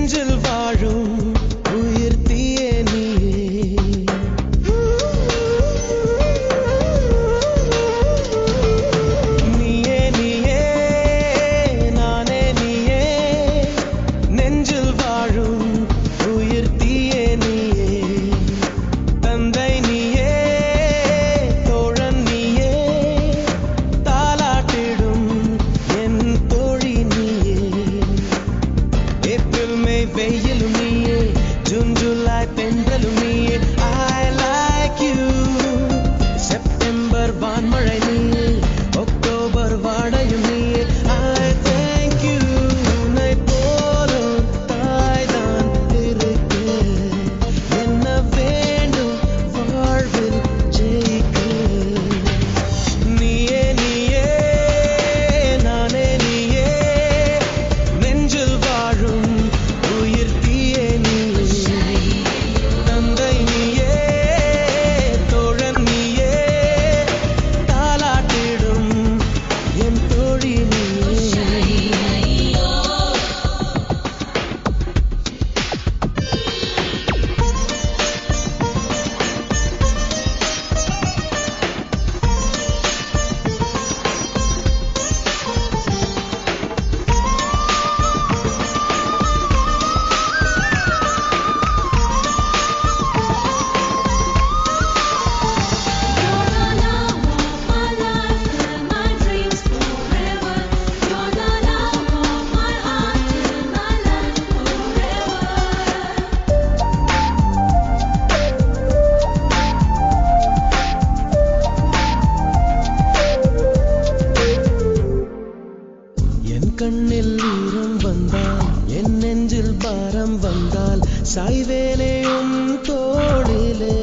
நெஞ்சில் வாழும் உயிர் தீயே நீயே நீயே நானே நீயே நெஞ்சில் வாழும் உயிர் தீயே நீயே தந்தை நீயே தோழன் நீயே தாலாட்டிடும் என் தோழி நீயே ஏப்ரல் மே வெயிலும் நீயே ஜூன் ஜூலை தென்றலும் நீயே I like you செப்டம்பர் வான்மழை நீயே அக்டோபர் வாடையும் நீயே I thank you உன்னை போலும் தாய்தான் இருக்கு என்ன வேண்டும் வாழ்வில் ஜெயிக்க நீயே நீயே நானே நீயே நெஞ்சில் வாழும் உயிர் தீயே நீயே தந்தை நீயே தோழன் நீயே தாலாட்டிடும் என் தோழி நீயே என் கண்ணில் ஈரம் வந்தால் என் நெஞ்சில் பாரம் வந்தால் சாய்வேனே உன் தோளிலே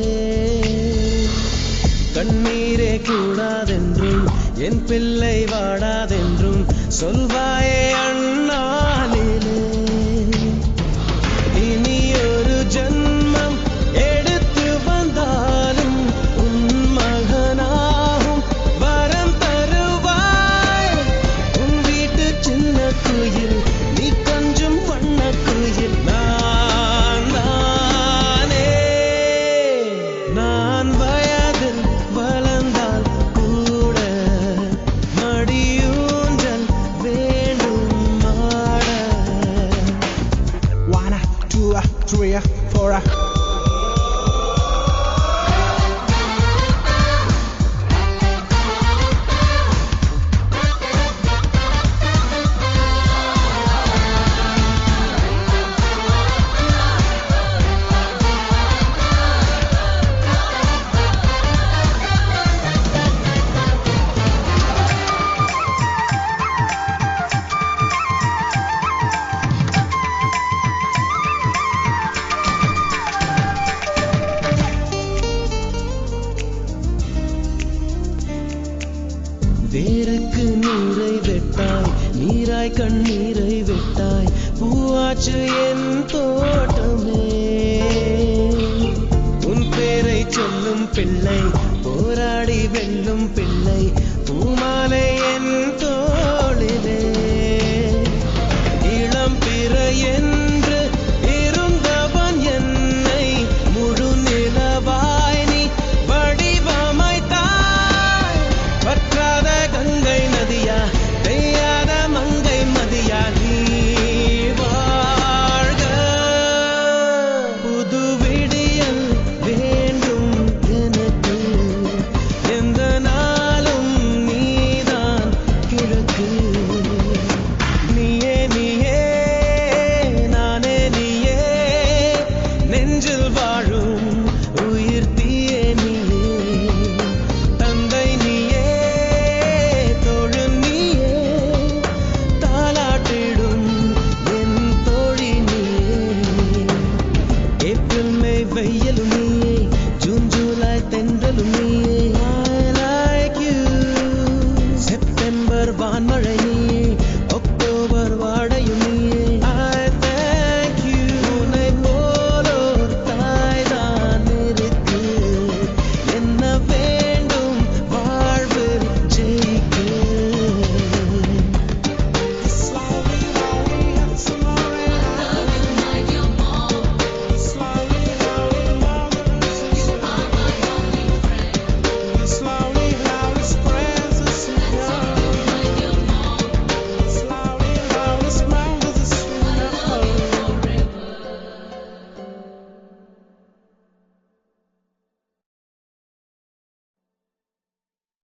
கண்ணீரே கூடாதென்றும் என் பிள்ளை வாடாதென்றும் சொல்வாயே அண்ணாலிலே இனி ஒரு ஜன்மம் எடுத்து வந்தாலும் உன் மகனாகும் வரம் தருவாய் உன் வீட்டு சின்ன குயில் நீ கொஞ்சம் வண்ண குயில் நான் தானே நான் வயதில் வளர்ந்தால் கூட மடியூஞ்சல் வேண்டும் ஆட 1, 2, 3, 4. வேருக்கு நீரை வெட்டாய் நீராய் கண்ணீரை வெட்டாய் பூவாச்சு என் தோட்டமே